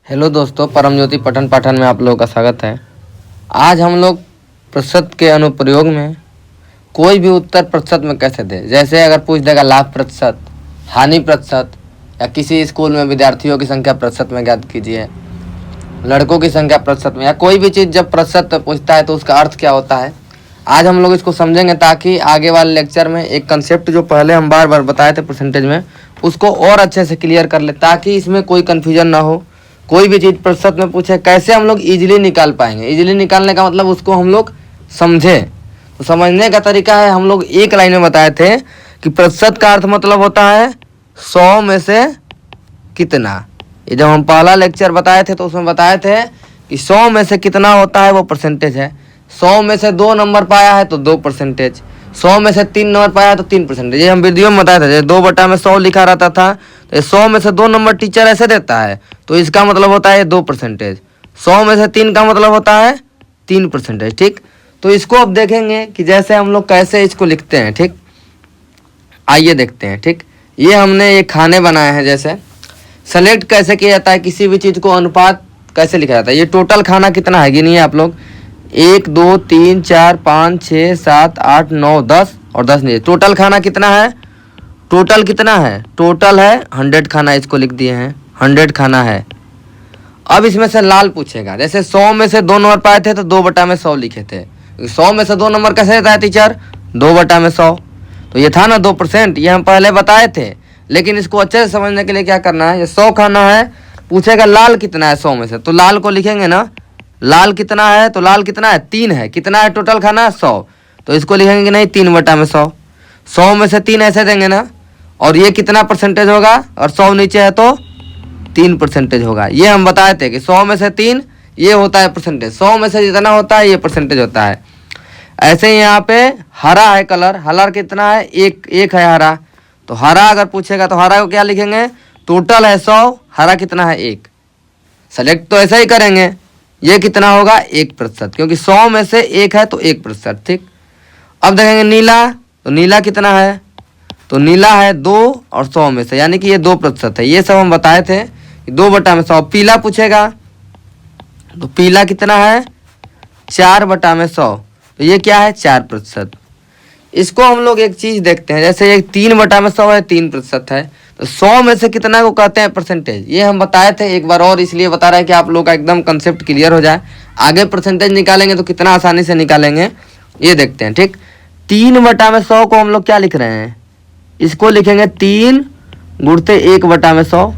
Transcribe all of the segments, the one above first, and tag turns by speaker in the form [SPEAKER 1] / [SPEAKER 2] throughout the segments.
[SPEAKER 1] Hello दोस्तों, परम ज्योति पठन पाठन में आप लोगों का स्वागत है। आज हम लोग प्रतिशत के अनुप्रयोग में कोई भी उत्तर प्रतिशत में कैसे दें। जैसे अगर पूछ देगा लाभ प्रतिशत, हानि प्रतिशत, या किसी स्कूल में विद्यार्थियों की संख्या प्रतिशत में ज्ञात कीजिए, लड़कों की संख्या प्रतिशत में, या कोई भी चीज़ जब प्रतिशत पूछता है तो उसका अर्थ क्या होता है, आज हम लोग इसको समझेंगे ताकि आगे वाले लेक्चर में एक कंसेप्ट जो पहले हम बार बार बताए थे परसेंटेज में, उसको और अच्छे से क्लियर कर ले, ताकि इसमें कोई कन्फ्यूजन ना हो। कोई भी चीज़ प्रतिशत में पूछे कैसे हम लोग इजीली निकाल पाएंगे। इजीली निकालने का मतलब उसको हम लोग समझे। तो समझने का तरीका है, हम लोग एक लाइन में बताए थे कि प्रतिशत का अर्थ मतलब होता है 100 में से कितना। ये जब हम पहला लेक्चर बताए थे तो उसमें बताए थे कि 100 में से कितना होता है वो परसेंटेज है। 100 में से 2 नंबर पाया है तो 2%, 100 में से 3 नंबर पाया है तो 3%। ये हम वीडियो में बताया था, जैसे 2/100 लिखा रहता था तो 100 में से 2 नंबर टीचर ऐसे देता है तो इसका मतलब होता है 2%। 100 में से 3 का मतलब होता है 3%। ठीक, तो इसको अब देखेंगे कि जैसे हम लोग कैसे इसको लिखते हैं। ठीक, आइए देखते हैं। ठीक, ये हमने ये खाने बनाए हैं। जैसे सेलेक्ट कैसे किया जाता है, किसी भी चीज़ को अनुपात कैसे लिखा जाता है। ये टोटल खाना कितना है गिनिए आप लोग, 1 2 3 4 5 6 7 8 9 10 और 10 नहीं। टोटल खाना कितना है, टोटल कितना है, टोटल है 100 खाना, इसको लिख दिए हैं 100 खाना है। अब इसमें से लाल पूछेगा, जैसे 100 में से 2 नंबर पाए थे तो 2/100 लिखे थे। 100 में से 2 नंबर कैसे देता है टीचर, 2/100। तो ये था ना 2%, ये हम पहले बताए थे। लेकिन इसको अच्छे से समझने के लिए क्या करना है, ये 100 खाना है, पूछेगा लाल कितना है 100 में से, तो लाल को लिखेंगे ना, लाल कितना है, तो लाल कितना है 3 है। कितना है टोटल खाना 100, तो इसको लिखेंगे नहीं 3/100। 100 में से 3 ऐसे देंगे ना, और ये कितना परसेंटेज होगा, और 100 नीचे है तो 3% होगा। ये हम बताए थे कि 100 में से 3 ये होता है परसेंटेज, 100 में से जितना होता है ये परसेंटेज होता है। ऐसे ही यहाँ पे हरा है कलर, हरा कितना है, एक है हरा। तो हरा अगर पूछेगा तो हरा को क्या लिखेंगे, टोटल है 100, हरा कितना है 1। सेलेक्ट तो ऐसा ही करेंगे, ये कितना होगा 1%, क्योंकि 100 में से 1 है तो 1%। ठीक, अब देखेंगे नीला, तो नीला कितना है, तो नीला है 2 और 100 में से, यानी कि ये 2% है। ये सब हम बताए थे कि 2/100। पीला पूछेगा तो पीला कितना है 4/100, तो ये क्या है 4%। इसको हम लोग एक चीज़ देखते हैं, जैसे ये 3/100 है 3% है, तो 100 में से कितना को कहते हैं परसेंटेज। ये हम बताए थे एक बार, और इसलिए बता रहे हैं कि आप लोग का एकदम कंसेप्ट क्लियर हो जाए। आगे परसेंटेज निकालेंगे तो कितना आसानी से निकालेंगे, ये देखते हैं। ठीक, 3/100 को हम लोग क्या लिख रहे हैं, इसको लिखेंगे 3 गुणते 1/100,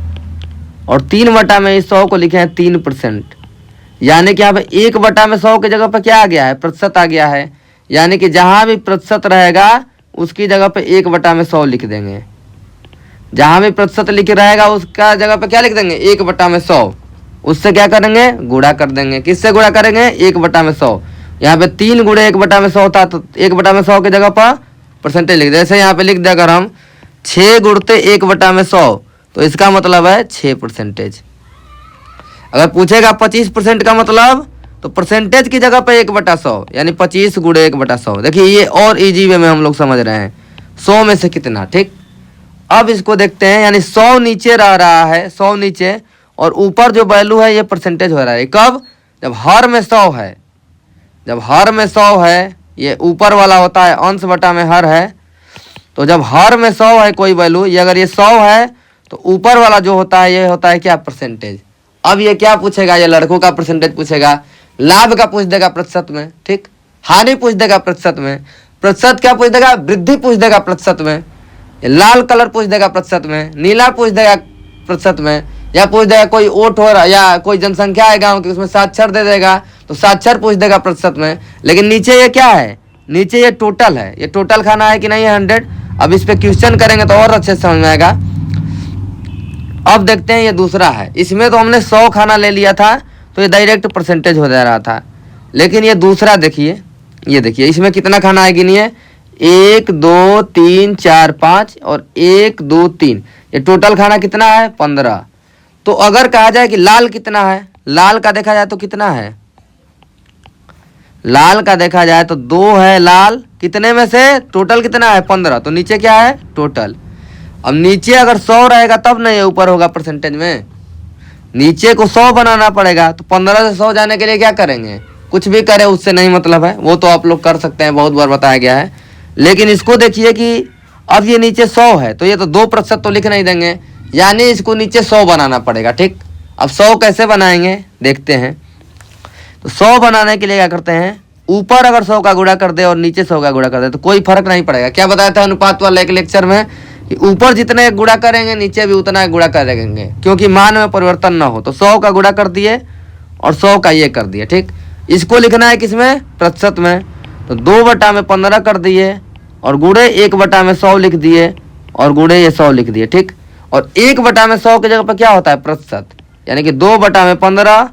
[SPEAKER 1] और 3/100 को लिखे हैं 3%। यानी कि यहाँ पे 1/100 की जगह पर क्या आ गया है, प्रतिशत आ गया है। यानी कि जहाँ भी प्रतिशत रहेगा उसकी जगह पे 1/100 लिख देंगे। जहाँ भी प्रतिशत लिख रहेगा उसका जगह पे क्या लिख देंगे 1/100। उससे क्या करेंगे, गुणा कर देंगे। किससे गुणा करेंगे, 1/100। यहाँ पे 3 गुणे 1/100 होता है, तो 1/100 की जगह पर परसेंटेज लिख दे। जैसे यहाँ पे लिख दे अगर हम 6 गुणते 1/100, तो इसका मतलब है 6%। अगर पूछेगा 25% का मतलब, तो परसेंटेज की जगह पे 1/100, यानी 25 गुणे 1/100। देखिए ये और इजी वे में हम लोग समझ रहे हैं, 100 में से कितना। ठीक, अब इसको देखते हैं, यानी 100 नीचे रह रहा है, 100 नीचे, और ऊपर जो वैल्यू है ये परसेंटेज हो रहा है। कब, जब हर में 100 है, जब हर में 100 है, ये ऊपर वाला होता है अंश बटा में हर है। तो जब हर में 100 है कोई वैल्यू, ये अगर ये 100 है तो ऊपर वाला जो होता है ये होता है क्या, परसेंटेज। अब ये क्या पूछेगा, ये लड़कों का परसेंटेज पूछेगा, लाभ का पूछ देगा प्रतिशत में। ठीक, हानि पूछ देगा प्रतिशत में, प्रतिशत क्या पूछ देगा, वृद्धि पूछ देगा प्रतिशत में, लाल कलर पूछ देगा प्रतिशत में, नीला पूछ देगा प्रतिशत में, या पूछ देगा कोई वोट हो रहा, या कोई जनसंख्या है गांव की उसमें साक्षर दे देगा तो साक्षर पूछ देगा प्रतिशत में। लेकिन नीचे ये क्या है, नीचे ये टोटल है, ये टोटल खाना है कि नहीं है 100। अब इस पे क्वेश्चन करेंगे तो और अच्छे से समझ में आएगा। अब देखते हैं ये दूसरा है, इसमें तो हमने 100 खाना ले लिया था तो ये डायरेक्ट परसेंटेज हो जा रहा था। लेकिन ये दूसरा देखिए, ये देखिए इसमें कितना खाना है गिनिए, 1 2 3 4 5 और 1 2 3, ये टोटल खाना कितना है 15। तो अगर कहा जाए कि लाल कितना है, लाल का देखा जाए तो कितना है, लाल का देखा जाए तो 2 है लाल, कितने में से, टोटल कितना है 15, तो नीचे क्या है टोटल। अब नीचे अगर 100 रहेगा तब नहीं ऊपर होगा परसेंटेज में, नीचे को 100 बनाना पड़ेगा, तो 15 से 100 जाने के लिए क्या करेंगे, कुछ भी करें उससे नहीं मतलब है, वो तो आप लोग कर सकते हैं, बहुत बार बताया गया है। लेकिन इसको देखिए कि अब ये नीचे 100 है, तो ये तो 2% तो लिख नहीं देंगे, यानी इसको नीचे 100 बनाना पड़ेगा। ठीक, अब 100 कैसे बनाएंगे देखते हैं। तो 100 बनाने के लिए क्या करते हैं, ऊपर अगर 100 का गुणा कर दे और नीचे 100 का गुणा कर दे तो कोई फर्क नहीं पड़ेगा। क्या बताया था अनुपात वाले एक लेक्चर में कि ऊपर जितने गुणा करेंगे नीचे भी उतना गुणा करेंगे, क्योंकि मान में परिवर्तन ना हो। तो 100 का गुणा कर दिए और 100 का ये कर दिए। ठीक, इसको लिखना है किसमें, प्रतिशत में। तो 2/15 कर दिए और गुणे 1/100 लिख दिए और गुणे ये 100 लिख दिए। ठीक, और 1/100 की जगह पर क्या होता है, प्रतिशत, यानी कि 2/15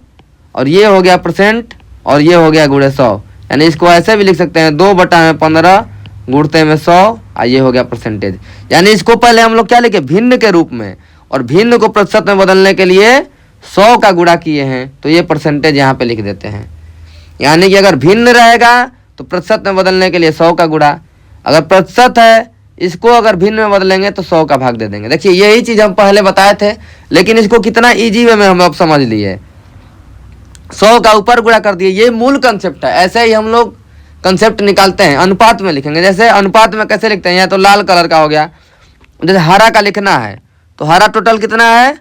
[SPEAKER 1] और ये हो गया परसेंट और ये हो गया गुणे 100, यानी इसको ऐसे भी लिख सकते हैं 2/15 गुणते में 100 और ये हो गया परसेंटेज। यानी इसको पहले हम लोग क्या लिखे, भिन्न के रूप में, और भिन्न को प्रतिशत में बदलने के लिए 100 का गुणा किए हैं, तो ये परसेंटेज यहाँ पे लिख देते हैं। यानी कि अगर भिन्न रहेगा तो प्रतिशत में बदलने के लिए 100 का गुणा, अगर प्रतिशत है इसको अगर भिन्न में बदलेंगे तो 100 का भाग दे देंगे। देखिए यही चीज हम पहले बताए थे, लेकिन इसको कितना इजी वे में हम अब समझ लिए। 100 का ऊपर गुणा कर दिए, ये मूल कंसेप्ट है। ऐसे ही हम लोग कंसेप्ट निकालते हैं, अनुपात में लिखेंगे। जैसे अनुपात में कैसे लिखते हैं, यहाँ तो लाल कलर का हो गया, जैसे हरा का लिखना है तो हरा टोटल कितना है,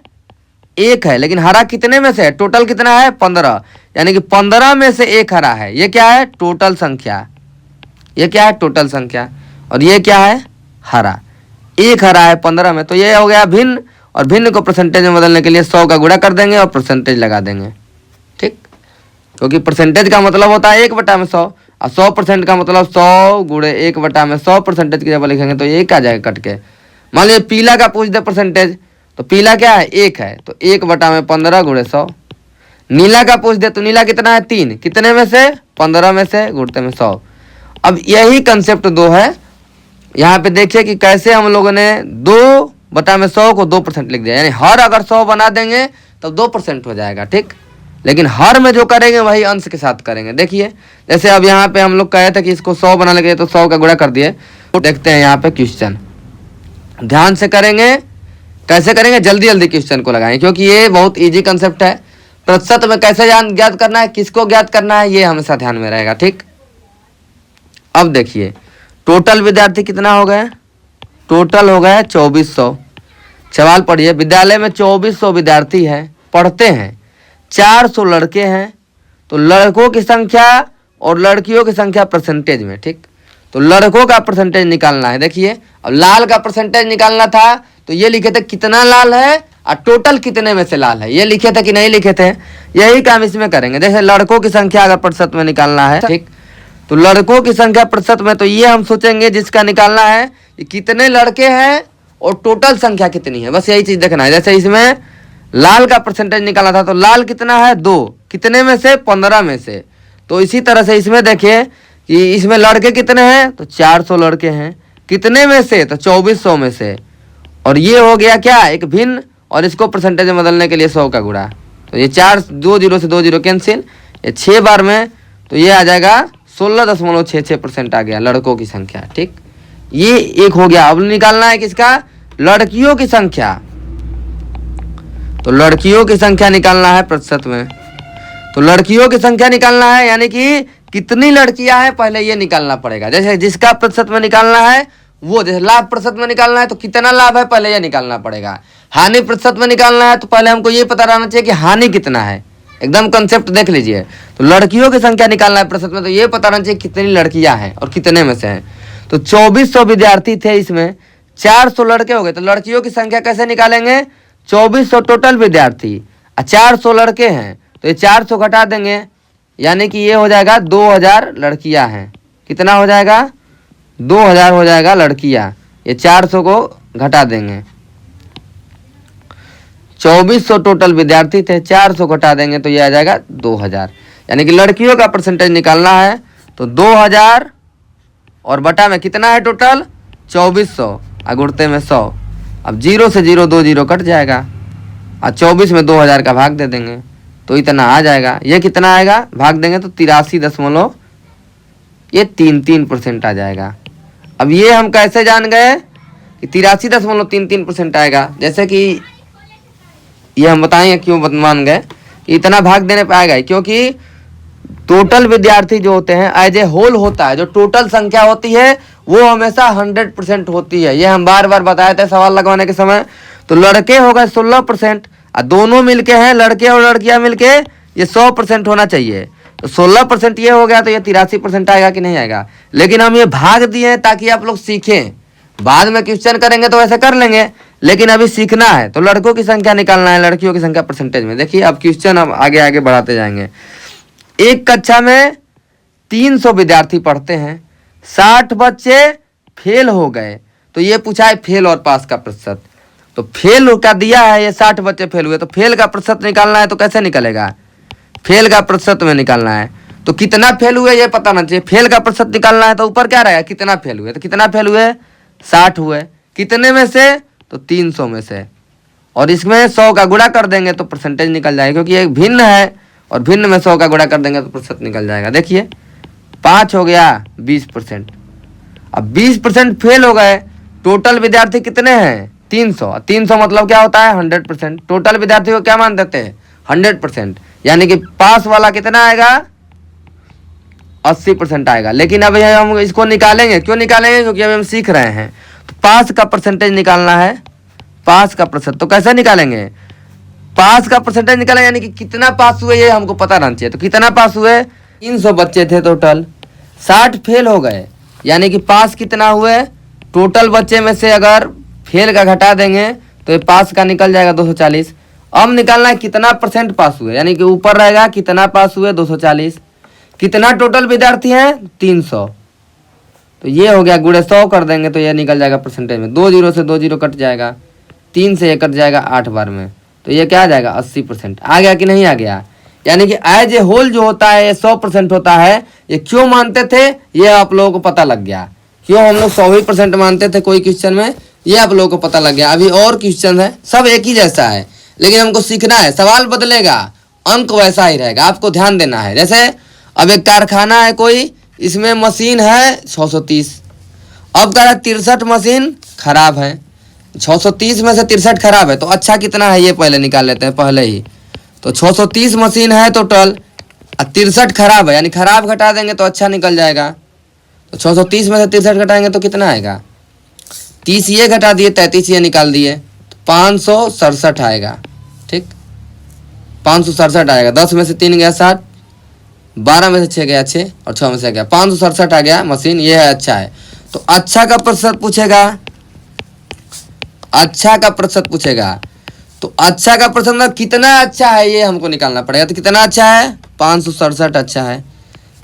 [SPEAKER 1] 1 है, लेकिन हरा कितने में से है, टोटल कितना है 15, यानी कि 15 में से 1 हरा है। ये क्या है, टोटल संख्या, ये क्या है टोटल संख्या, और ये क्या है हरा, 1 हरा है 15 में, तो ये हो गया भिन्न। और भिन्न को परसेंटेज में बदलने के लिए 100 का गुणा कर देंगे और परसेंटेज लगा देंगे। ठीक, क्योंकि परसेंटेज का मतलब होता है 1/100 और 100% का मतलब 100 गुणे 1/100 परसेंटेज की जब लिखेंगे तो ये क्या जाएगा कट के। मान लीजिए पीला का पूछ दे परसेंटेज, तो पीला क्या है 1 है, तो 1/15 गुणे 100। नीला का पूछ दे तो नीला कितना है 3, कितने में से 15 में से गुणते में 100। अब यही कंसेप्ट 2 है। यहाँ पे देखिए कि कैसे हम लोगों ने 2/100 को 2% लिख दिया, यानी हर अगर 100 बना देंगे तो 2% हो जाएगा। ठीक, लेकिन हर में जो करेंगे वही अंश के साथ करेंगे। देखिए जैसे अब यहाँ पे हम लोग कहे थे कि इसको 100 बनाने के लिए तो 100 का गुणा कर दिए। तो देखते हैं यहाँ पे क्वेश्चन, ध्यान से करेंगे, कैसे करेंगे, जल्दी जल्दी क्वेश्चन को लगाएं, क्योंकि ये बहुत इजी कंसेप्ट है। प्रतिशत में कैसे ज्ञात करना है, किसको ज्ञात करना है, ये हमेशा ध्यान में रहेगा। ठीक, अब देखिए टोटल विद्यार्थी कितना हो गए, टोटल हो गए 2400। सवाल पढ़िए, विद्यालय में 2400 विद्यार्थी हैं, पढ़ते हैं, 400 लड़के हैं, तो लड़कों की संख्या और लड़कियों की संख्या परसेंटेज में। ठीक, तो लड़कों का परसेंटेज निकालना है। देखिए अब लाल का परसेंटेज निकालना था तो ये लिखे थे कितना लाल है और टोटल कितने में से लाल है, ये लिखे थे कि नहीं लिखे थे, यही काम इसमें करेंगे। जैसे लड़कों की संख्या अगर प्रतिशत में निकालना है, ठीक, तो लड़कों की संख्या प्रतिशत में, तो ये हम सोचेंगे जिसका निकालना है कि कितने लड़के हैं और टोटल संख्या कितनी है, बस यही चीज देखना है। जैसे इसमें लाल का परसेंटेज निकालना था तो लाल कितना है 2, कितने में से 15 में से। तो इसी तरह से इसमें देखिए कि इसमें लड़के कितने हैं, तो 400 लड़के हैं, कितने में से, तो 2400 में से। और ये हो गया क्या, एक भिन्न, और इसको परसेंटेज में बदलने के लिए 100 का गुणा, तो ये 4 2 0 से 2 0 कैंसिल, ये 6 बार में, तो ये आ जाएगा 16.66% आ गया लड़कों की संख्या। ठीक, ये एक हो गया। अब निकालना है किसका, लड़कियों की संख्या, तो लड़कियों की संख्या निकालना है प्रतिशत में। तो लड़कियों की संख्या निकालना है, यानी कि कितनी लड़कियां हैं पहले ये निकालना पड़ेगा। जैसे जिसका प्रतिशत में निकालना है वो, जैसे लाभ प्रतिशत में निकालना है तो कितना लाभ है पहले ये निकालना पड़ेगा। हानि प्रतिशत में निकालना है तो पहले हमको ये पता रहना चाहिए कि हानि कितना है, एकदम कंसेप्ट देख लीजिए। तो लड़कियों की संख्या निकालना है प्रतिशत में, तो ये पता रहना चाहिए कितनी लड़कियां हैं और कितने में से हैं। तो 2400 विद्यार्थी थे, इसमें 400 लड़के हो गए, तो लड़कियों की संख्या कैसे निकालेंगे, 2400 टोटल विद्यार्थी, 400 लड़के हैं, तो ये 400 घटा देंगे, यानी कि ये हो जाएगा 2000 लड़कियां हैं। कितना हो जाएगा, 2000 हो जाएगा लड़कियां, ये 400 को घटा देंगे। 2400 टोटल विद्यार्थी थे, 400 घटा देंगे तो ये आ जाएगा 2000, यानी कि लड़कियों का परसेंटेज निकालना है तो 2000 और बटा में कितना है टोटल 2400 और गुणते में 100। अब 0 से 0 2 0 कट जाएगा और 24 में 2000 का भाग दे देंगे तो इतना आ जाएगा। ये कितना आएगा, भाग देंगे तो 83.33% आ जाएगा। अब ये हम कैसे जान गए कि 83.33% आएगा, जैसे कि ये हम बताएंगे क्यों मान गए इतना भाग देने पे आएगा, क्योंकि टोटल विद्यार्थी जो होते हैं एज ए होल होता है, जो टोटल संख्या होती है वो हमेशा 100% होती है। ये हम बार बार बताए थे सवाल लगवाने के समय। तो लड़के हो गए 16% और दोनों मिलके हैं लड़के और लड़कियां मिलके ये 100% होना चाहिए। तो 16% ये हो गया तो ये 83% आएगा कि नहीं आएगा। लेकिन हम ये भाग दिए हैं ताकि आप लोग सीखें, बाद में क्वेश्चन करेंगे तो ऐसे कर लेंगे, लेकिन अभी सीखना है। तो लड़कों की संख्या निकालना है, लड़कियों की संख्या परसेंटेज में। देखिए अब क्वेश्चन हम आगे आगे बढ़ाते जाएंगे। एक कक्षा में 300 विद्यार्थी पढ़ते हैं, 60 बच्चे फेल हो गए। तो ये पूछा है फेल और पास का प्रतिशत। तो फेल का दिया है, ये 60 बच्चे फेल हुए, तो फेल का प्रतिशत निकालना है। तो कैसे निकलेगा, फेल का प्रतिशत में निकालना है। तो कितना फेल हुए ये पता ना चाहिए, फेल का प्रतिशत निकालना है। तो ऊपर क्या रहेगा, कितना फेल हुए। तो कितना फेल हुए, 60 हुए। कितने में से, तो 300 में से। और इसमें 100 का गुणा कर देंगे तो परसेंटेज निकल जाएगा, क्योंकि एक भिन्न है और भिन्न में 100 का गुणा कर देंगे तो प्रतिशत निकल जाएगा। देखिए 5 हो गया 20%। अब 20% फेल हो गए। टोटल विद्यार्थी कितने हैं, 300। 300 मतलब क्या होता है, 100%। टोटल विद्यार्थी को क्या मान देते हैं, 100%। यानी कि पास वाला कितना आएगा, 80% आएगा। लेकिन अब हम इसको निकालेंगे, क्यों निकालेंगे, क्योंकि अभी हम सीख रहे हैं। तो पास का परसेंटेज निकालना है, पास का प्रतिशत। तो कैसे निकालेंगे, पास का परसेंटेज निकालेंगे, यानी कि कितना पास हुए ये हमको पता रहना चाहिए। तो कितना पास हुए, 300 बच्चे थे टोटल, 60 फेल हो गए, यानी कि पास कितना हुए। टोटल बच्चे में से अगर फेल का घटा देंगे तो ये पास का निकल जाएगा 240। अब निकालना है कितना परसेंट पास हुए, यानी कि ऊपर रहेगा कितना पास हुए 240। कितना टोटल विद्यार्थी हैं, 300। तो ये हो गया, गुणे 100 कर देंगे तो ये निकल जाएगा परसेंटेज में। 2 0 से 2 0 कट जाएगा, 3 से 1 कट जाएगा 8 बार में। तो ये क्या आ जाएगा, 80%। आ गया कि नहीं आ गया। यानी कि एज ए होल जो होता है ये 100% होता है। ये क्यों मानते थे ये आप लोगों को पता लग गया, क्यों हम लोग 100% मानते थे कोई क्वेश्चन में, ये आप लोगों को पता लग गया। अभी और क्वेश्चन है, सब एक ही जैसा है, लेकिन हमको सीखना है। सवाल बदलेगा, अंक वैसा ही रहेगा, आपको ध्यान देना है। जैसे अब एक कारखाना है कोई, इसमें मशीन है 630। अब कह रहा है 63 मशीन खराब है। 630 में से 63 खराब है, तो अच्छा कितना है ये पहले निकाल लेते हैं पहले ही। तो 630 मशीन है टोटल, 63 खराब है, यानी खराब घटा देंगे तो अच्छा निकल जाएगा। तो 630 में से 63 घटाएंगे तो कितना आएगा, 30 ये घटा दिए, 33 ये निकाल दिए, तो 567 आएगा। ठीक, 567 आएगा। 10 में से 3 गया 60, 12 में से 6 गया 6 और 6 में से गया 567 आ गया मशीन। ये है अच्छा है। तो अच्छा का प्रतिशत पूछेगा, अच्छा का प्रतिशत पूछेगा। तो अच्छा का प्रतिशत मतलब कितना अच्छा है ये हमको निकालना पड़ेगा। तो कितना अच्छा है, 567 अच्छा है।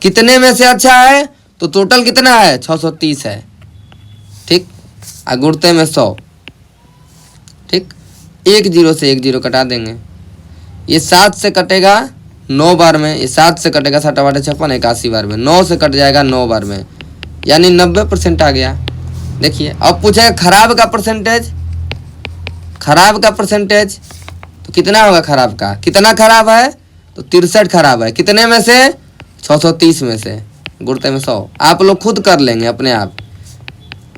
[SPEAKER 1] कितने में से अच्छा है, तो टोटल कितना है, 630 है। ठीक, गुणते में 100। ठीक, 1 0 से 1 0 कटा देंगे। ये 7 से कटेगा 9 बार में, ये 7 से कटेगा 7 8 56 81 बार में, 9 से कट जाएगा 9 बार में, यानी 90% आ गया। देखिए अब पूछेगा खराब का परसेंटेज, खराब का परसेंटेज तो कितना होगा, खराब का कितना खराब है, तो 63 खराब है। कितने में से, 630 में से, गुणते में 100। आप लोग खुद कर लेंगे अपने आप,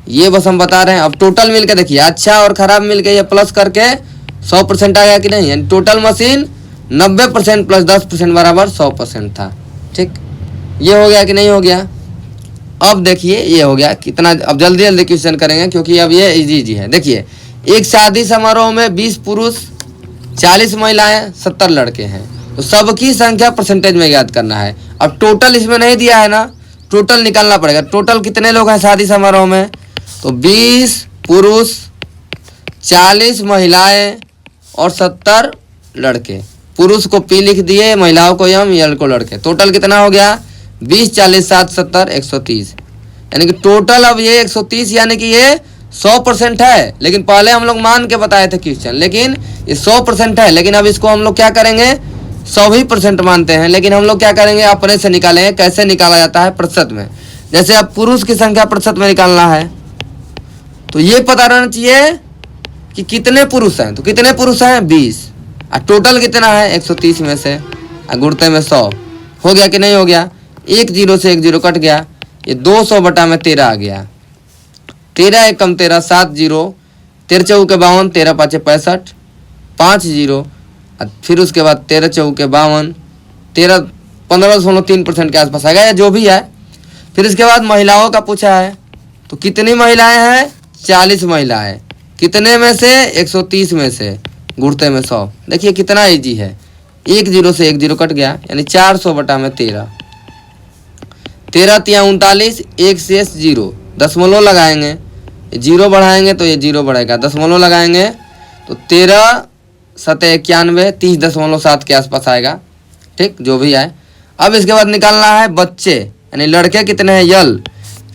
[SPEAKER 1] ये बस हम बता रहे हैं। अब टोटल मिलके देखिए, अच्छा और खराब मिलके ये प्लस करके 100% आ गया कि नहीं, यानी टोटल मशीन 90% प्लस 10% बराबर 100% था। ठीक, ये हो गया कि नहीं हो गया। अब देखिए ये हो गया कितना। अब जल्दी जल्दी क्वेश्चन करेंगे क्योंकि अब ये इजी है। देखिए एक शादी समारोह में 20 पुरुष 40 महिलाएं 70 लड़के हैं, तो सबकी संख्या परसेंटेज में याद करना है। अब टोटल इसमें नहीं दिया है ना, टोटल निकालना पड़ेगा। टोटल कितने लोग हैं शादी समारोह में, तो 20 पुरुष 40 महिलाएं और 70 लड़के। पुरुष को पी लिख दिए, महिलाओं को एम, यल को लड़के। टोटल कितना हो गया, 20 40 7 70 130, यानी कि टोटल अब ये 130, यानी कि ये 100% है। लेकिन पहले हम लोग मान के बताए थे क्वेश्चन, लेकिन ये 100% है। लेकिन अब इसको हम लोग क्या करेंगे, 100% मानते हैं, लेकिन हम लोग क्या करेंगे, अपने से निकालेंगे। कैसे निकाला जाता है, प्रतिशत में। जैसे अब पुरुष की संख्या प्रतिशत में निकालना है, तो ये पता रहना चाहिए कि कितने पुरुष हैं। तो कितने पुरुष हैं, 20, और टोटल कितना है, 130 में से, गुणते में 100। हो गया कि नहीं हो गया। 1 0 से 1 0 कट गया, ये 200 बटा में 13 आ गया। 13 1 कम 13 7 0, 13 चौके 52, 13 5 65, 5 0, फिर उसके बाद 13 चौके 52, 15.3% के आसपास आएगा या जो भी है। फिर इसके बाद महिलाओं का पूछा है, तो कितनी महिलाएं हैं? 40 महिलाएं। कितने में से? 130 में से, गुणते में 100। देखिए कितना इजी है, 1 0 से 1 0 कट गया, यानी 400 बटा में 13, 13 तिया 39, 1 शेष 0, दशमलव लगाएंगे, 0 बढ़ाएंगे तो ये 0 बढ़ेगा, दशमलव लगाएंगे तो 13 सतह 91, 30.7 के आसपास आएगा। ठीक, जो भी आए। अब इसके बाद निकालना है बच्चे, यानी लड़के कितने हैं? यल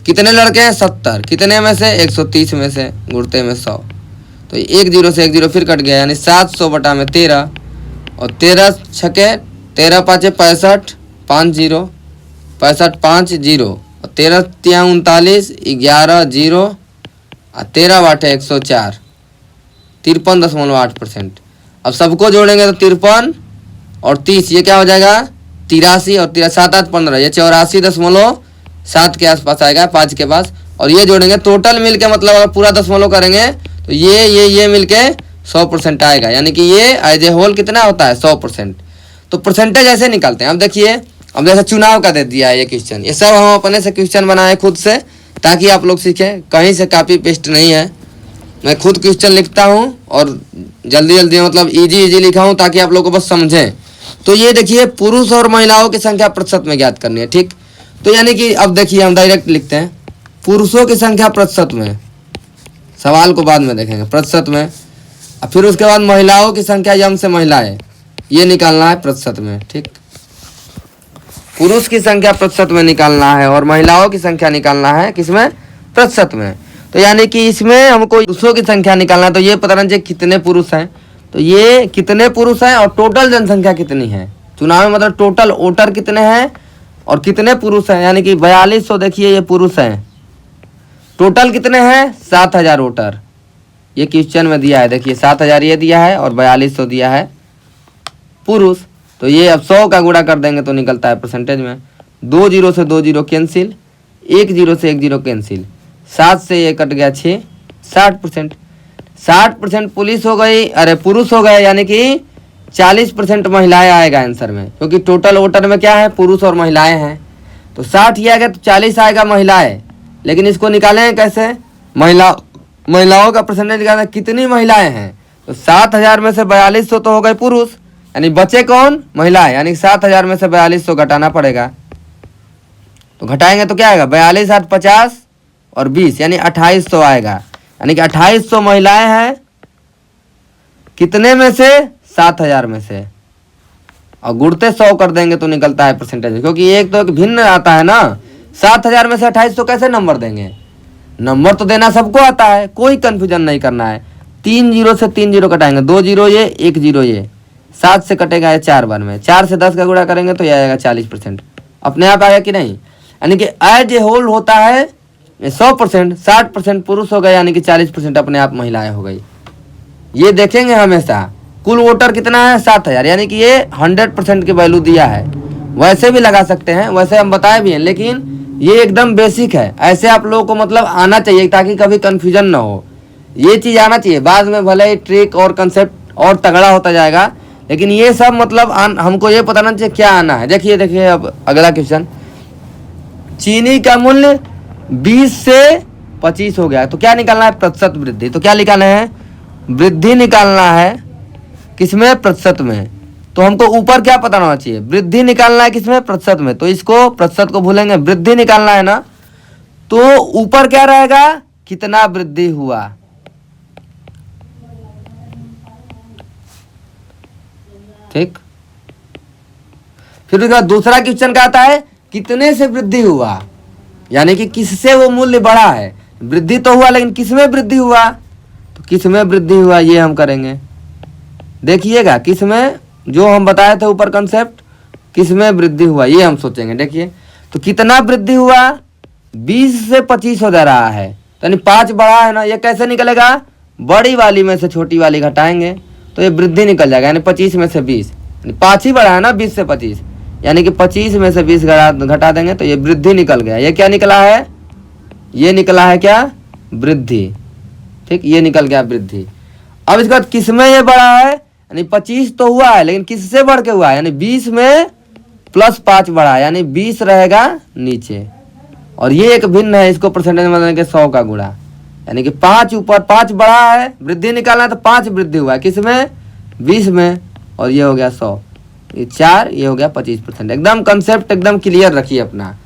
[SPEAKER 1] कितने लड़के हैं? 70। कितने में से? 130 में से, गुणते में 100। तो 1 0 से 1 0 फिर कट गया, यानी 700 बटा में 13, और 13 छके 13 पाँचे 65, 5 0, 65 5 0, और 13 तिया 39, 11 0, और 13 बाटे 104, 53.8%। अब सबको जोड़ेंगे तो 53 और 30, ये क्या हो जाएगा? 83, और 3 7 8 15, ये 84.7 के आसपास आएगा, 5 के पास। और ये जोड़ेंगे टोटल मिल के, मतलब अगर पूरा दशमलव करेंगे तो ये मिल के 100% आएगा, यानी कि ये एज ए होल कितना होता है? 100%। तो परसेंटेज ऐसे निकालते हैं। अब देखिए, अब जैसे चुनाव का दे दिया है ये क्वेश्चन, ये सब हम अपने से क्वेश्चन बनाए खुद से, ताकि आप लोग सीखें, कहीं से कॉपी पेस्ट नहीं है। मैं खुद क्वेश्चन लिखता हूँ और जल्दी जल्दी मतलब इजी लिखा हूँ, ताकि आप लोग को बस समझें। तो ये देखिए, पुरुष और महिलाओं की संख्या प्रतिशत में ज्ञात करनी है। ठीक, तो यानी कि अब देखिए हम डायरेक्ट लिखते हैं, पुरुषों की संख्या प्रतिशत में, सवाल को बाद में देखेंगे, प्रतिशत में। और फिर उसके बाद महिलाओं की संख्या यम से महिलाएं, ये निकालना है प्रतिशत में। ठीक, पुरुष की संख्या प्रतिशत में निकालना है और महिलाओं की संख्या निकालना है किसमें? प्रतिशत में। तो यानी कि इसमें हमको पुरुषों की संख्या निकालना है, तो ये पता नहीं चाहिए कितने पुरुष हैं, तो ये कितने पुरुष हैं और टोटल जनसंख्या कितनी है। चुनाव में मतलब टोटल वोटर कितने हैं और कितने पुरुष हैं, यानी कि 4200। देखिए ये पुरुष हैं, टोटल कितने हैं? 7000 वोटर, ये क्वेश्चन में दिया है। देखिए 7000 ये दिया है और 4200 दिया है पुरुष। तो ये अब 100 का गुणा कर देंगे तो निकलता है परसेंटेज में, 2 0 से 2 0 कैंसिल, 1 0 से 1 0 कैंसिल, 7 से ये कट गया 6, 60%। 60% पुलिस हो गई, अरे पुरुष हो गए, यानी कि 40% महिलाएं आएगा आंसर में, क्योंकि टोटल वोटर में क्या है? पुरुष और महिलाएं हैं। तो 60 ये आएगा तो 40 आएगा महिलाएं। लेकिन इसको निकालें कैसे? महिलाओं का परसेंटेज निकालना, कितनी महिलाएं हैं? तो 7000 में से 4200 तो हो गए पुरुष, यानी बचे कौन? महिलाएं, यानी 7000 में से 4200 घटाना पड़ेगा। तो घटाएंगे तो क्या आएगा? 42 8 50 और 20, यानी 2800 आएगा, यानी कि 2800 महिलाएं हैं। कितने में से? 7000 में से, और गुणते 100 कर देंगे तो निकलता है परसेंटेज, क्योंकि एक तो एक भिन्न आता है ना। 7000 में से 2800 कैसे नंबर देंगे? नंबर तो देना सबको आता है, कोई कंफ्यूजन नहीं करना है। 3 0 से 3 0 कटाएंगे, 2 0 ये 1 0 ये, 7 से कटेगा ये 4 बार में, 4 से 10 का गुणा करेंगे तो ये आएगा 40%। अपने आप आएगा कि नहीं? यानी कि एज ए होल होता है 100%, 60% पुरुष हो गए, यानी कि 40% अपने आप महिलाएं हो गई। ये देखेंगे हमेशा। कुल वोटर कितना है? 7000, यानी कि ये 100% की वैल्यू दिया है। वैसे भी लगा सकते हैं, वैसे हम बताए भी हैं, लेकिन ये एकदम बेसिक है। ऐसे आप लोगों को मतलब आना चाहिए, ताकि कभी कंफ्यूजन ना हो। ये चीज़ आना चाहिए, बाद में भले ही ट्रिक और कंसेप्ट और तगड़ा होता जाएगा, लेकिन ये सब मतलब हमको ये पता ना चाहिए क्या आना है। देखिए अब अगला क्वेश्चन, चीनी का मूल्य 20 से 25 हो गया, तो क्या निकालना है? प्रतिशत वृद्धि। तो क्या निकालना है? वृद्धि निकालना है, किसमें? प्रतिशत में। तो हमको ऊपर क्या पता होना चाहिए? वृद्धि निकालना है किसमें? प्रतिशत में। तो इसको प्रतिशत को भूलेंगे, वृद्धि निकालना है ना, तो ऊपर क्या रहेगा? कितना वृद्धि हुआ। ठीक, फिर उसके बाद दूसरा क्वेश्चन क्या आता है? कितने से वृद्धि हुआ, यानी कि किससे वो मूल्य बढ़ा है। वृद्धि तो हुआ, लेकिन किसमें वृद्धि हुआ? तो किसमें वृद्धि हुआ ये हम करेंगे। देखिएगा किसमें, जो हम बताए थे ऊपर कंसेप्ट, किसमें वृद्धि हुआ ये हम सोचेंगे। देखिए तो कितना वृद्धि हुआ? 20 से 25 हो जा रहा है, यानी 5 बढ़ा है ना। ये कैसे निकलेगा? बड़ी वाली में से छोटी वाली घटाएंगे तो ये वृद्धि निकल जाएगा, यानी 25 में से 20, 5 ही बढ़ा है ना 20 से 25, यानी कि 25 में से 20 घटा देंगे तो ये वृद्धि निकल गया। ये क्या निकला है? ये निकला है क्या? वृद्धि। ठीक, ये निकल गया वृद्धि। अब इसके बाद किसमें ये बढ़ा है? यानी 25 तो हुआ है, लेकिन किससे बढ़ के हुआ है, यानी 20 में +5 बढ़ा, यानी 20 रहेगा नीचे। और ये एक भिन्न है, इसको परसेंटेज में बदलेंगे 100 का गुणा, यानी कि 5 ऊपर 5 बढ़ा है, वृद्धि निकालना है तो 5 वृद्धि हुआ है किसमें, 20 में, और ये हो गया 100, ये 4, ये हो गया 25%। एकदम कंसेप्ट एकदम क्लियर रखिए अपना।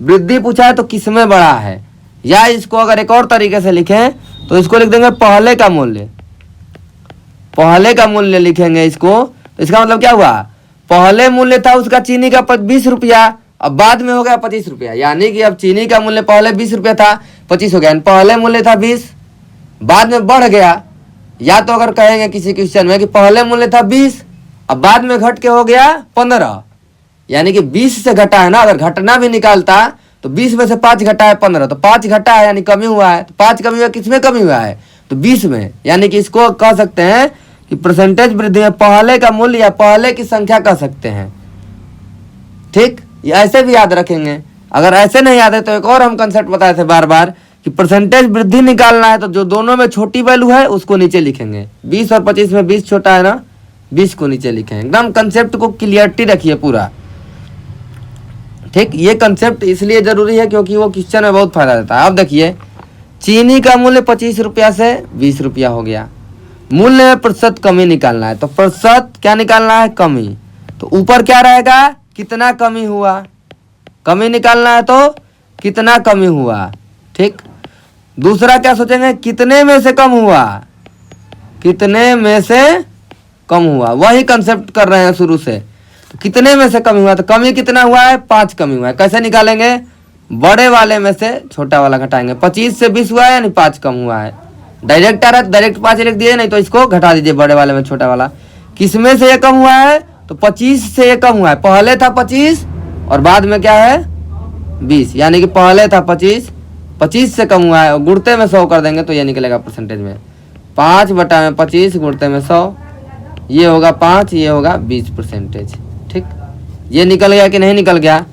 [SPEAKER 1] वृद्धि पूछा है तो किसमें बढ़ा है, या इसको अगर एक और तरीके से लिखें तो इसको लिख देंगे पहले का मूल्य, पहले का मूल्य लिखेंगे इसको। तो इसका मतलब क्या हुआ, पहले मूल्य था उसका चीनी का 20 रुपया, अब बाद में हो गया 25 रुपया, यानी कि अब चीनी का मूल्य पहले 20 रुपया था, 25 हो गया। पहले मूल्य था 20, बाद में बढ़ गया। या तो अगर कहेंगे किसी क्वेश्चन में कि पहले मूल्य था 20, अब बाद में घट के हो गया 15, यानी कि 20 से घटा है ना, अगर घटना भी निकालता तो 20 में से 5 घटा है 15, तो 5 घटा है यानी कमी हुआ है, तो 5 कमी हुआ, किसमें कमी हुआ है, तो 20 में। यानी कि इसको कह सकते हैं कि परसेंटेज वृद्धि में पहले का मूल्य या पहले की संख्या कह सकते हैं। ठीक, ये ऐसे भी याद रखेंगे। अगर ऐसे नहीं याद है तो एक और हम कंसेप्ट बताए थे बार बार कि परसेंटेज वृद्धि निकालना है तो जो दोनों में छोटी वैल्यू है उसको नीचे लिखेंगे। 20 और 25 में 20 छोटा है ना, 20 को नीचे लिखेंगे। एकदम कंसेप्ट को क्लियरिटी रखिए पूरा। ठीक, ये कंसेप्ट इसलिए जरूरी है क्योंकि वो क्वेश्चन में बहुत फायदा देता है। अब देखिए, चीनी का मूल्य 25 रुपया से 20 रुपया हो गया, मूल्य में प्रतिशत कमी निकालना है, तो प्रतिशत क्या निकालना है, कमी। तो ऊपर क्या रहेगा, कितना कमी हुआ, कमी निकालना है तो कितना कमी हुआ। ठीक, दूसरा क्या सोचेंगे, कितने में से कम हुआ, कितने में से कम हुआ, वही कंसेप्ट कर रहे हैं शुरू से। तो कितने में से कमी हुआ, तो कमी कितना हुआ है, 5 कमी हुआ है। कैसे निकालेंगे, बड़े वाले में से छोटा वाला घटाएंगे। 25 से 20 हुआ है यानी 5 कम हुआ है। डायरेक्ट आ रहा है, डायरेक्ट 5 लिख दिए, नहीं तो इसको घटा दीजिए बड़े वाले में छोटा वाला। किसमें से ये कम हुआ है, तो 25 से ये कम हुआ है। पहले था 25 और बाद में क्या है 20, यानी कि पहले था 25, 25 से कम हुआ है, और गुणते में 100 कर देंगे तो ये निकलेगा परसेंटेज में 5/25 गुणते में 100, ये होगा 5, ये होगा 20%। ठीक, ये निकल गया कि नहीं निकल गया।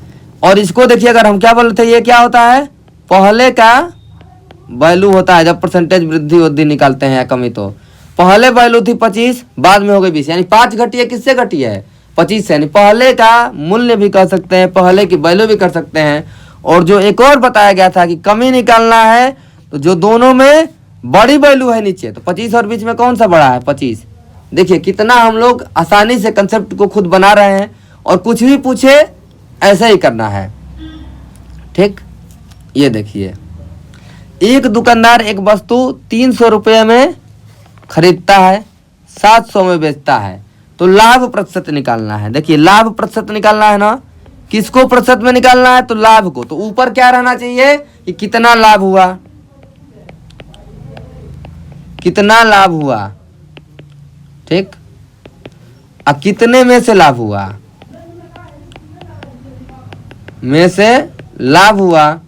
[SPEAKER 1] और इसको देखिए, अगर हम क्या बोलते थे, ये क्या होता है, पहले का वैल्यू होता है जब परसेंटेज वृद्धि निकालते हैं या कमी। तो पहले वैल्यू थी 25, बाद में हो गई 20, यानी 5 घटी है, किससे घटी है, 25 से, यानी पहले का मूल्य भी कर सकते हैं, पहले की वैल्यू भी कर सकते हैं। और जो एक और बताया गया था कि कमी निकालना है तो जो दोनों में बड़ी वैल्यू है नीचे, तो 25 और बीच में कौन सा बड़ा है, 25। देखिए कितना हम लोग आसानी से कंसेप्ट को खुद बना रहे हैं, और कुछ भी पूछे ऐसा ही करना है। ठीक, ये देखिए, एक दुकानदार एक वस्तु 300 रुपये में खरीदता है, 700 में बेचता है, तो लाभ प्रतिशत निकालना है। देखिए लाभ प्रतिशत निकालना है ना, किसको प्रतिशत में निकालना है, तो लाभ को। तो ऊपर क्या रहना चाहिए कि कितना लाभ हुआ, कितना लाभ हुआ। ठीक, अब कितने में से लाभ हुआ, में से लाभ हुआ,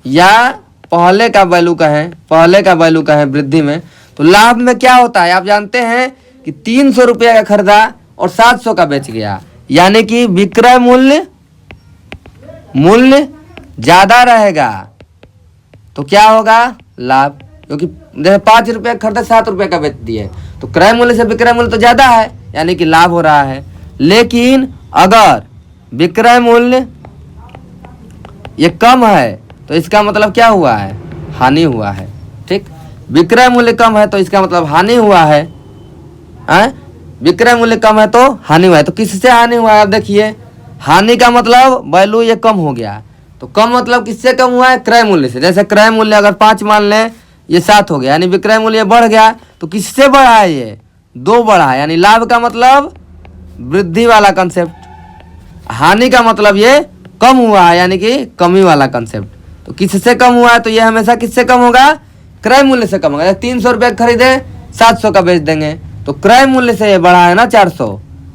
[SPEAKER 1] या पहले का वैल्यू का है, पहले का वैल्यू का है वृद्धि में। तो लाभ में क्या होता है, आप जानते हैं कि 300 रुपये का खरीदा और 700 का बेच गया, यानी कि विक्रय मूल्य ज्यादा रहेगा, तो क्या होगा, लाभ। क्योंकि जैसे 5 रुपये का खरीदा, 7 रुपये का बेच दिए, तो क्रय मूल्य से विक्रय मूल्य तो ज्यादा है, यानी कि लाभ हो रहा है। लेकिन अगर विक्रय मूल्य ये कम है तो इसका मतलब क्या हुआ है, हानि हुआ है। ठीक, विक्रय मूल्य कम है तो इसका मतलब हानि हुआ है, विक्रय मूल्य कम है तो हानि हुआ है। तो किससे हानि हुआ है, आप देखिए, हानि का मतलब वैल्यू ये कम हो गया, तो कम मतलब किससे कम हुआ है, क्रय मूल्य से। जैसे क्रय मूल्य अगर 5 मान लें, ये 7 हो गया, यानी विक्रय मूल्य बढ़ गया, तो किससे बढ़ा है, ये 2 बढ़ा है, यानी लाभ का मतलब वृद्धि वाला कंसेप्ट, हानि का मतलब ये कम हुआ है, यानी कि कमी वाला कंसेप्ट। तो किससे कम हुआ है, तो ये हमेशा किससे कम होगा, क्रय मूल्य से कम होगा। 300 रुपये खरीदे, 700 का बेच देंगे, तो क्रय मूल्य से ये बढ़ा है ना 400,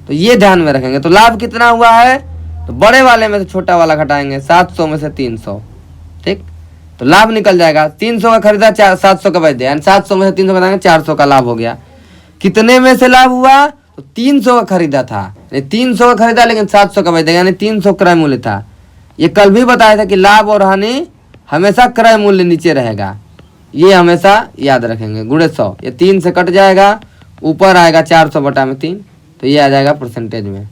[SPEAKER 1] तो ये ध्यान में रखेंगे। तो लाभ कितना हुआ है, तो बड़े वाले में से छोटा वाला घटाएंगे, 700 में से 300। ठीक, तो लाभ निकल जाएगा, 300 का खरीदा, 700 का बेच दिया, यानी 700 में से 300 घटाएंगे, 400 का लाभ हो गया। कितने में से लाभ हुआ, तो 300 का खरीदा था, 300 का खरीदा लेकिन 700 का बेच दिया, यानी 300 क्रय मूल्य था। ये कल भी बताया था कि लाभ और हानि हमेशा क्रय मूल्य नीचे रहेगा, ये हमेशा याद रखेंगे। गुणे 100, ये 3 से कट जाएगा, ऊपर आएगा 400/3, तो ये आ जाएगा परसेंटेज में।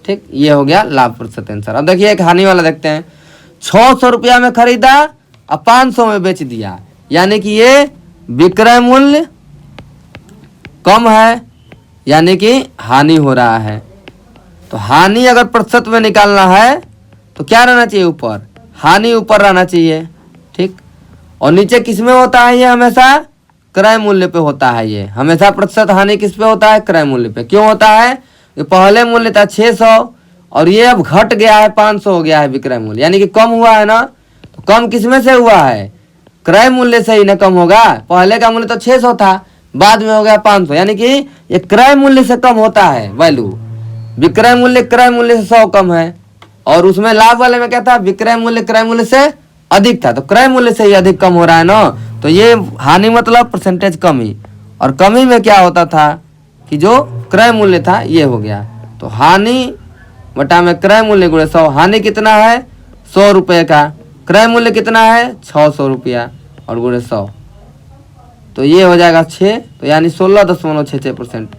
[SPEAKER 1] ठीक, ये हो गया लाभ प्रतिशत आंसर। अब देखिए एक हानि वाला देखते हैं। 600 रुपया में खरीदा और 500 में बेच दिया, यानी कि ये विक्रय मूल्य कम है, यानी कि हानि हो रहा है। तो हानि अगर प्रतिशत में निकालना है तो क्या रहना चाहिए, ऊपर, हानि ऊपर रहना चाहिए। ठीक, और नीचे किस में होता है, ये हमेशा क्रय मूल्य पे होता है। ये हमेशा प्रतिशत हानि किस पे होता है, क्रय मूल्य पे। क्यों होता है, ये पहले मूल्य था 600 और ये अब घट गया है 500 हो गया है विक्रय मूल्य, यानी कि कम हुआ है ना। तो कम किस में से हुआ है, क्रय मूल्य से ही ना कम होगा। पहले का मूल्य तो 600 था, बाद में हो गया 500, यानी कि ये क्रय मूल्य से कम होता है वैल्यू। विक्रय मूल्य क्रय मूल्य से 100 कम है, और उसमें लाभ वाले में क्या था, विक्रय मूल्य क्रय मूल्य से अधिक था, तो क्रय मूल्य से ही अधिक कम हो रहा है ना। तो ये हानि मतलब परसेंटेज कमी, और कमी में क्या होता था कि जो क्रय मूल्य था ये हो गया। तो हानि बटा में क्रय मूल्य गुणे 100, हानि कितना है 100 रुपये का, क्रय मूल्य कितना है 600 रुपया और गुणे 100, तो ये हो जाएगा 6, तो यानी 16.66%।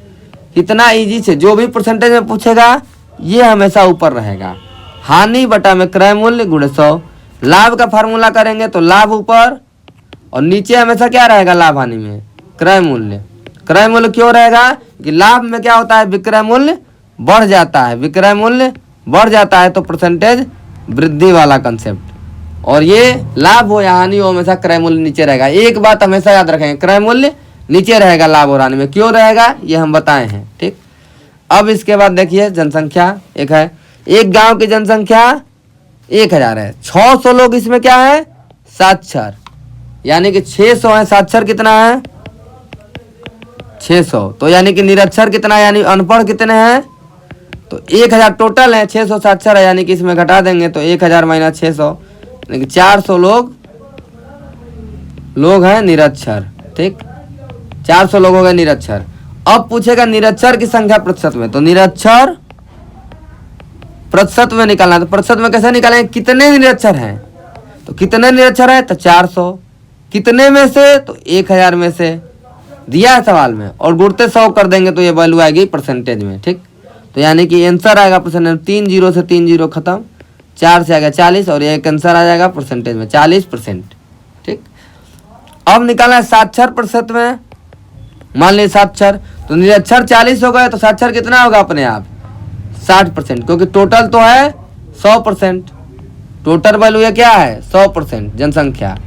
[SPEAKER 1] कितना इजी से जो भी परसेंटेज में पूछेगा ये हमेशा ऊपर रहेगा। हानि बटा में क्रय मूल्य गुणे 100। लाभ का फार्मूला करेंगे तो लाभ ऊपर और नीचे हमेशा क्या रहेगा, लाभ हानि में क्रय मूल्य। क्रय मूल्य क्यों रहेगा कि लाभ में क्या होता है, विक्रय मूल्य बढ़ जाता है, विक्रय मूल्य बढ़ जाता है तो परसेंटेज वृद्धि वाला कंसेप्ट। और ये लाभ हो या हानि हो हमेशा क्रय मूल्य नीचे रहेगा। एक बात हमेशा याद रखें, क्रय मूल्य नीचे रहेगा लाभ और हानि में। क्यों रहेगा ये हम बताए हैं। ठीक, अब इसके बाद देखिए जनसंख्या एक है, एक गांव की जनसंख्या 1000 है, 600 लोग इसमें क्या है साक्षर, यानी कि 600 है, साक्षर कितना है 600, तो यानी कि निरक्षर कितना है, यानी अनपढ़ कितने हैं, तो 1000 टोटल है, 600 साक्षर है, यानी कि इसमें घटा देंगे तो 1000 माइनस 600, यानी कि 400 लोग हैं निरक्षर। ठीक, 400 लोग हो गए निरक्षर। अब पूछेगा निरक्षर की संख्या प्रतिशत में, तो निरक्षर प्रतिशत में निकालना, तो प्रतिशत में कैसे निकालेंगे, कितने निरक्षर हैं, तो कितने निरक्षर हैं तो 400, कितने में से तो 1000 में से दिया है सवाल में, और गुणते 100 कर देंगे तो ये वैल्यू आएगी परसेंटेज में। ठीक, तो यानी कि आंसर आएगा परसेंटेज, 3 जीरो से 3 जीरो खत्म, 4 से आ गया 40 और एक आंसर आ जाएगा परसेंटेज में 40%। ठीक, अब निकालना है साक्षर प्रतिशत में। मान लीजिए साक्षर, तो निरक्षर 40 हो गए तो साक्षर कितना होगा अपने आप 60%, क्योंकि टोटल तो है 100%, टोटल वैल्यू ये क्या है 100% जनसंख्या,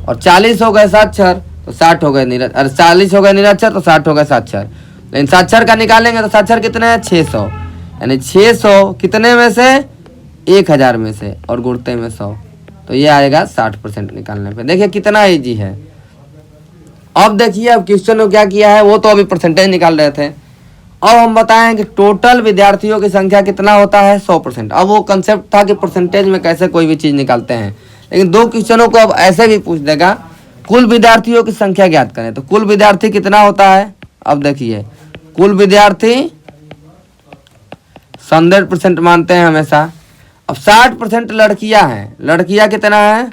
[SPEAKER 1] और 40 हो गए साक्षर तो 60 हो गए निरक्षर, अरे 40 हो गए निरक्षर तो 60 हो गए साक्षर। लेकिन साक्षर का निकालेंगे तो साक्षर कितने हैं 600, यानी 600 कितने में से 1000 में से और गुणते में 100, तो ये आएगा 60% निकालने पे। देखिए कितना इजी है। अब देखिए अब क्वेश्चन में क्या किया है, वो तो अभी परसेंटेज निकाल रहे थे, अब हम बताएं कि टोटल विद्यार्थियों की संख्या कितना होता है 100%। अब वो कंसेप्ट था कि परसेंटेज में कैसे कोई भी चीज़ निकालते हैं, लेकिन दो क्वेश्चनों को अब ऐसे भी पूछ देगा, कुल विद्यार्थियों की संख्या ज्ञात करें, तो कुल विद्यार्थी कितना होता है। अब देखिए कुल विद्यार्थी 100% मानते हैं हमेशा। अब 60% लड़कियां हैं, लड़कियां कितना है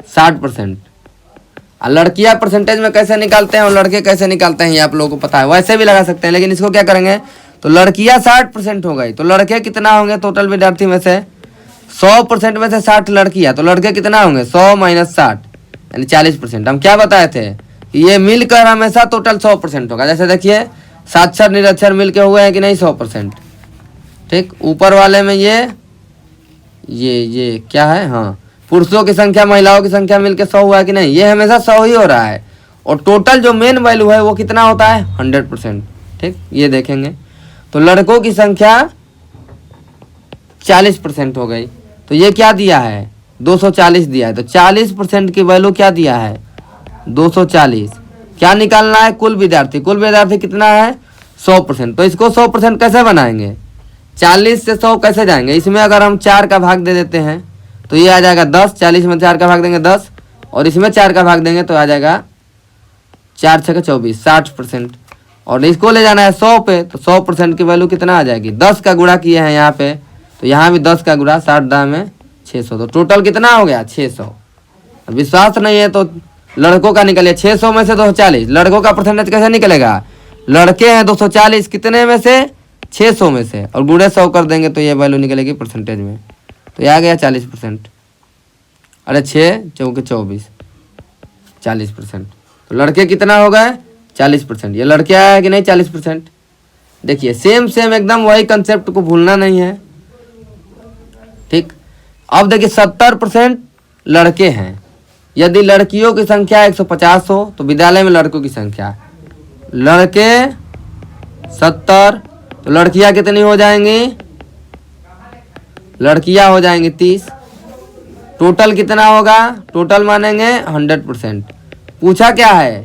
[SPEAKER 1] 60%। और लड़कियां परसेंटेज में कैसे निकालते हैं और लड़के कैसे निकालते हैं ये आप लोगों को पता है, वैसे भी लगा सकते हैं, लेकिन इसको क्या करेंगे, तो लड़कियां 60% हो गई, तो लड़के कितना होंगे टोटल विद्यार्थी में से 100% में से 60 लड़कियां, तो लड़के कितना होंगे 100 माइनस 60 यानी 40%। हम क्या बताए थे कि ये मिलकर हमेशा टोटल 100% होगा। जैसे देखिए साक्षर निरक्षर मिलके हुए हैं कि नहीं 100%। ठीक, ऊपर वाले में ये क्या है, हाँ पुरुषों की संख्या महिलाओं की संख्या मिलके 100 हुआ है कि नहीं, ये हमेशा 100 ही हो रहा है, और टोटल जो मेन वैल्यू है वो कितना होता है 100%। ठीक, ये देखेंगे तो लड़कों की संख्या 40% हो गई, तो ये क्या दिया है 240 दिया है, तो 40% की वैल्यू क्या दिया है 240। क्या निकालना है कुल विद्यार्थी, कुल विद्यार्थी कितना है 100%, तो इसको 100% कैसे बनाएंगे, 40 से 100 कैसे जाएंगे, इसमें अगर हम 4 का भाग दे देते हैं तो ये आ जाएगा 10, 40 में 4 का भाग देंगे 10, और इसमें 4 का भाग देंगे तो आ जाएगा 4 6 24 60%, और इसको ले जाना है 100 पे, तो 100% की वैल्यू कितना आ जाएगी, 10 का गुणा किए हैं यहाँ पे, तो यहाँ भी 10 का गुणा 60 दाम में 600, तो टोटल कितना हो गया 600। विश्वास नहीं है तो लड़कों का निकलिए, 600 में से 240 लड़कों का परसेंटेज कैसे निकलेगा, लड़के हैं 240, कितने में से 600 में से, और गुणे 100 कर देंगे तो ये वैल्यू निकलेगी परसेंटेज में, तो ये आ गया 40%। अरे 6 चौके 24, 40%। तो लड़के कितना हो गए 40%। ये लड़के आया है कि नहीं 40%। देखिए सेम एकदम वही कंसेप्ट को भूलना नहीं है, ठीक। अब देखिए 70% लड़के हैं। यदि लड़कियों की संख्या 150 हो तो विद्यालय में लड़कों की संख्या, लड़के 70 तो लड़कियां कितनी हो जाएंगी, लड़कियां हो जाएंगी 30। टोटल कितना होगा, टोटल मानेंगे 100%। पूछा क्या है,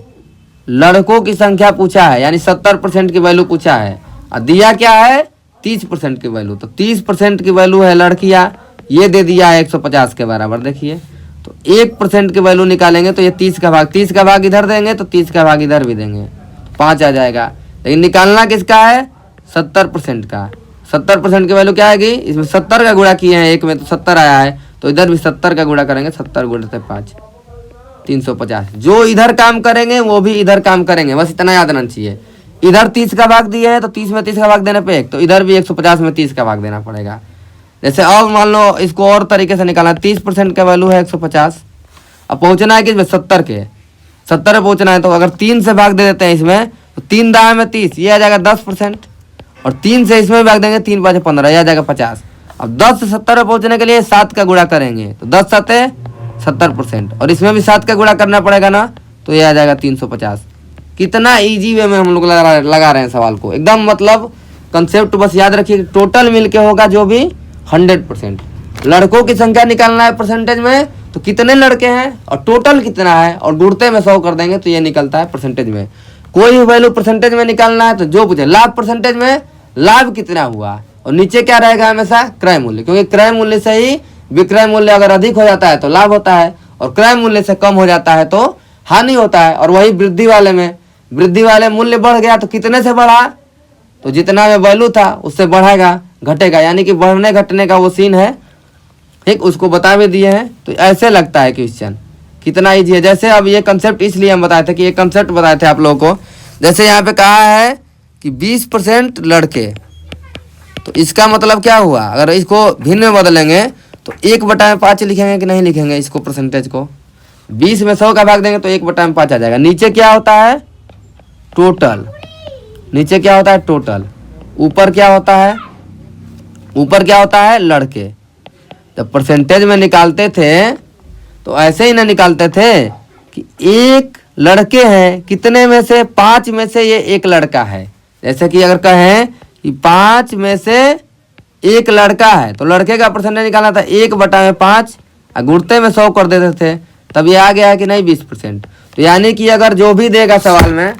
[SPEAKER 1] लड़कों की संख्या पूछा है, यानी 70% की वैल्यू पूछा है, और दिया क्या है 30% की वैल्यू। तो 30% की वैल्यू है लड़कियां, ये दे दिया है 150 के बराबर। देखिए तो 1% की वैल्यू निकालेंगे तो ये 30 का भाग इधर देंगे तो 30 का भाग इधर भी देंगे, 5 आ जाएगा। लेकिन निकालना किसका है, 70% का। 70% की वैल्यू क्या आएगी, इसमें 70 का गुणा किए हैं एक में तो 70 आया है, तो इधर भी 70 का गुणा करेंगे, 70 गुणा 5 350। जो इधर काम करेंगे वो भी इधर काम करेंगे, बस इतना याद रहना चाहिए। इधर 30 का भाग दिए हैं तो 30 में 30 का भाग देने पे 1, तो इधर भी 150 में 30 का भाग देना पड़ेगा। जैसे अब मान लो इसको और तरीके से निकालना, 30% का वैल्यू है 150, अब पहुंचना है कि इसमें 70 के 70 में पहुंचना है, तो अगर 3 से भाग दे देते हैं इसमें तो 3 दाएं में 30, ये आ जाएगा 10%, और 3 से इसमें भाग देंगे 3 5 15, यह आ जाएगा 50। अब 10 से 70 में पहुंचने के लिए 7 का गुणा करेंगे तो 10 7 70%, और इसमें भी 7 का गुणा करना पड़ेगा ना, तो ये आ जाएगा 350। कितना इजी वे में हम लोग लगा रहे हैं सवाल को, एकदम मतलब कंसेप्ट बस याद रखिए। टोटल मिलके होगा जो भी 100%। लड़कों की संख्या निकालना है परसेंटेज में तो कितने लड़के हैं और टोटल कितना है, और गुणते में 100 कर देंगे तो ये निकलता है परसेंटेज में। कोई भी वैल्यू परसेंटेज में निकालना है तो जो पूछे लाभ परसेंटेज में लाभ कितना हुआ, और नीचे क्या रहेगा हमेशा क्रय मूल्य, क्योंकि क्रय मूल्य से ही विक्रय मूल्य अगर अधिक हो जाता है तो लाभ होता है, और क्रय मूल्य से कम हो जाता है तो हानि होता है। और वही वृद्धि वाले में, वृद्धि वाले मूल्य बढ़ गया तो कितने से बढ़ा, तो जितना में वैल्यू था उससे बढ़ेगा घटेगा, यानी कि बढ़ने घटने का वो सीन है, ठीक। उसको बता भी दिए हैं। तो ऐसे लगता है क्वेश्चन कितना ईजी है। जैसे अब ये कंसेप्ट इसलिए हम बताए थे कि ये कंसेप्ट बताए थे आप लोगों को। जैसे यहाँ पे कहा है कि 20% लड़के, तो इसका मतलब क्या हुआ, अगर इसको भिन्न में बदलेंगे तो 1/5 लिखेंगे कि नहीं लिखेंगे इसको, परसेंटेज को 20 में 100 का भाग देंगे तो 1/5 आ जाएगा। नीचे क्या होता है टोटल, नीचे क्या होता है टोटल, ऊपर क्या होता है, ऊपर क्या होता है लड़के। जब परसेंटेज में निकालते थे तो ऐसे ही ना निकालते थे कि एक लड़के हैं, कितने में से 5 में से ये एक लड़का है। जैसे कि अगर कहें कि 5 में से एक लड़का है तो लड़के का परसेंटेज निकालना था 1/5, और गुणते में 100 कर देते थे, तब ये आ गया है कि नहीं 20%। तो यानी कि अगर जो भी देगा सवाल में,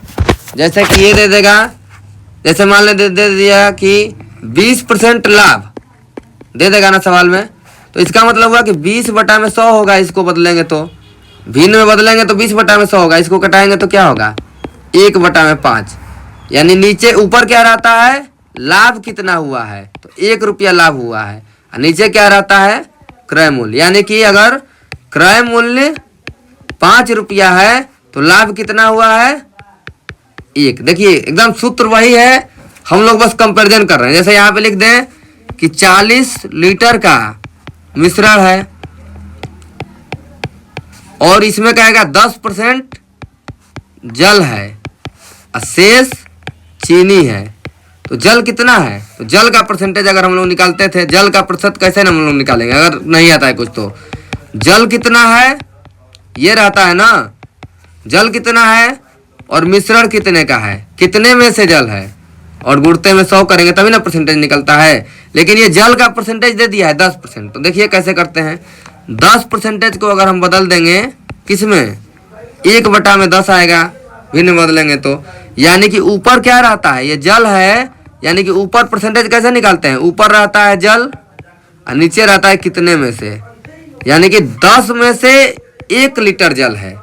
[SPEAKER 1] जैसे कि ये दे देगा, जैसे मान ले दे दिया कि 20% लाभ दे देगा ना सवाल में, तो इसका मतलब हुआ कि 20/100 होगा। इसको बदलेंगे तो भिन्न में बदलेंगे तो 20/100 होगा, इसको कटाएंगे तो क्या होगा 1/5, यानी नीचे ऊपर क्या रहता है लाभ कितना हुआ है, तो 1 रुपया लाभ हुआ है, और नीचे क्या रहता है क्रय मूल्य, यानी कि अगर क्रय मूल्य 5 रुपया है तो लाभ कितना हुआ है 1। देखिए एकदम सूत्र वही है, हम लोग बस कंपैरिजन कर रहे हैं। जैसे यहाँ पे लिख दें कि 40 लीटर का मिश्रण है और इसमें कहेगा 10% जल है और शेष चीनी है, तो जल कितना है, तो जल का परसेंटेज अगर हम लोग निकालते थे, जल का प्रतिशत कैसे हम लोग निकालेंगे अगर नहीं आता है कुछ, तो जल कितना है ये रहता है ना, जल कितना है और मिश्रण कितने का है, कितने में से जल है, और गुणते में 100 करेंगे तभी ना परसेंटेज निकलता है। लेकिन ये जल का परसेंटेज दे दिया है 10%, तो देखिए कैसे करते हैं। 10% को अगर हम बदल देंगे किस में 1/10 आएगा, भिन्न बदलेंगे तो, यानी कि ऊपर क्या रहता है ये जल है, यानी कि ऊपर परसेंटेज कैसे निकालते हैं, ऊपर रहता है जल और नीचे रहता है कितने में से, यानी कि 10 में से 1 लीटर जल है,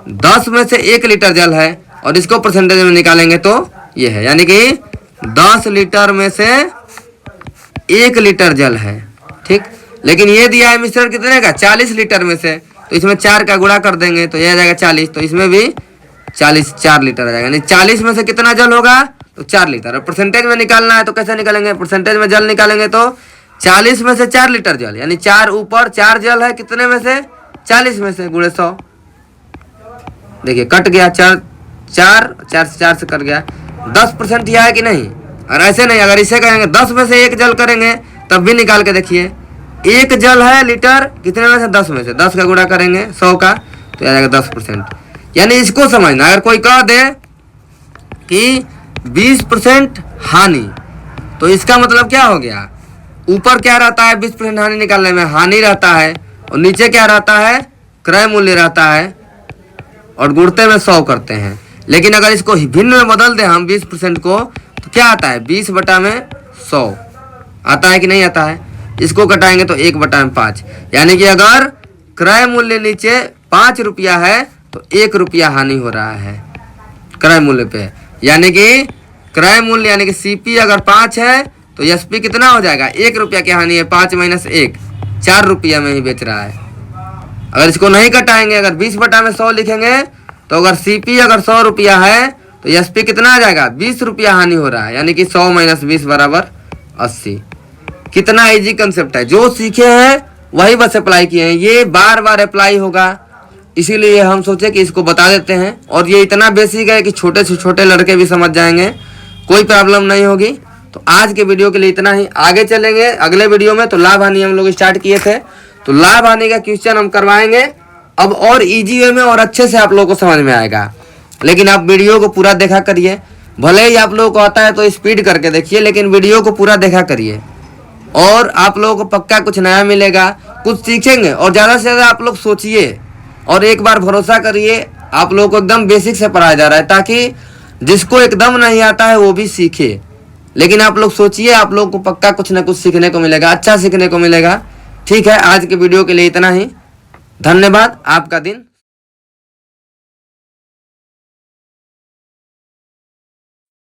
[SPEAKER 1] 10 में से 1 लीटर जल है, और इसको परसेंटेज में निकालेंगे तो ये है, यानी कि 10 लीटर में से 1 लीटर जल है, ठीक। लेकिन ये दिया है मिश्रण कितने का 40 लीटर में से, तो इसमें 4 का गुणा कर देंगे तो ये आ जाएगा 40, तो इसमें भी 40 4 लीटर आ जाएगा, यानी 40 में से कितना जल होगा तो 4 लीटर। और परसेंटेज में निकालना है तो कैसे निकालेंगे, परसेंटेज में जल निकालेंगे तो 40 में से 4 लीटर जल, यानी 4 ऊपर 4 जल है कितने में से 40 में से गुणे 100। देखिए कट गया, 4 से 4 से कट गया, 10% यह है कि नहीं। और ऐसे नहीं, अगर इसे कहेंगे 10 में से 1 जल करेंगे तब भी निकाल के देखिए, 1 जल है लीटर कितने में से 10 में से, 10 का गुणा करेंगे 100 का तो आ जाएगा 10%। यानी इसको समझना, अगर कोई कह दे कि 20% हानि तो इसका मतलब क्या हो गया, ऊपर क्या रहता है 20% हानि निकालने में, हानि रहता है, और नीचे क्या रहता है क्रय मूल्य रहता है, और गुणते में 100 करते हैं। लेकिन अगर इसको भिन्न में बदल दें हम 20% को तो क्या आता है 20/100 आता है कि नहीं आता है। इसको घटाएंगे तो 1/5, यानी कि अगर क्रय मूल्य नीचे 5 रुपया है तो 1 रुपया हानि हो रहा है क्रय मूल्य पे, यानी कि क्रय मूल्य यानी कि सीपी अगर 5 है तो एसपी कितना हो जाएगा 1 रुपया की हानि है, 5 - 1 4 रुपया में ही बेच रहा है। अगर इसको नहीं कटाएंगे, अगर 20/100 लिखेंगे तो अगर सीपी अगर 100 रुपया है तो एसपी कितना आ जाएगा 20 रुपया हानि हो रहा है, यानी कि 100 - 20 = 80। कितना इजी कंसेप्ट है, जो सीखे हैं वही बस अप्लाई किए हैं, ये बार बार अप्लाई होगा, इसीलिए हम सोचे कि इसको बता देते हैं। और ये इतना बेसिक है कि छोटे से छोटे लड़के भी समझ जाएंगे, कोई प्रॉब्लम नहीं होगी। तो आज के वीडियो के लिए इतना ही, आगे चलेंगे अगले वीडियो में। तो लाभ हानि हम लोग स्टार्ट किए थे, तो लाभ हानि का क्वेश्चन हम करवाएंगे अब और इजी वे में और अच्छे से आप लोगों को समझ में आएगा। लेकिन आप वीडियो को पूरा देखा करिए, भले ही आप लोगों को आता है तो स्पीड करके देखिए, लेकिन वीडियो को पूरा देखा करिए और आप लोगों को पक्का कुछ नया मिलेगा, कुछ सीखेंगे। और ज़्यादा से ज़्यादा आप लोग सोचिए और एक बार भरोसा करिए, आप लोगों को एकदम बेसिक से पढ़ाया जा रहा है ताकि जिसको एकदम नहीं आता है वो भी सीखे। लेकिन आप लोग सोचिए, आप लोग को पक्का कुछ ना कुछ सीखने को मिलेगा, अच्छा सीखने को मिलेगा। ठीक है, आज के वीडियो के लिए इतना ही, धन्यवाद, आपका दिन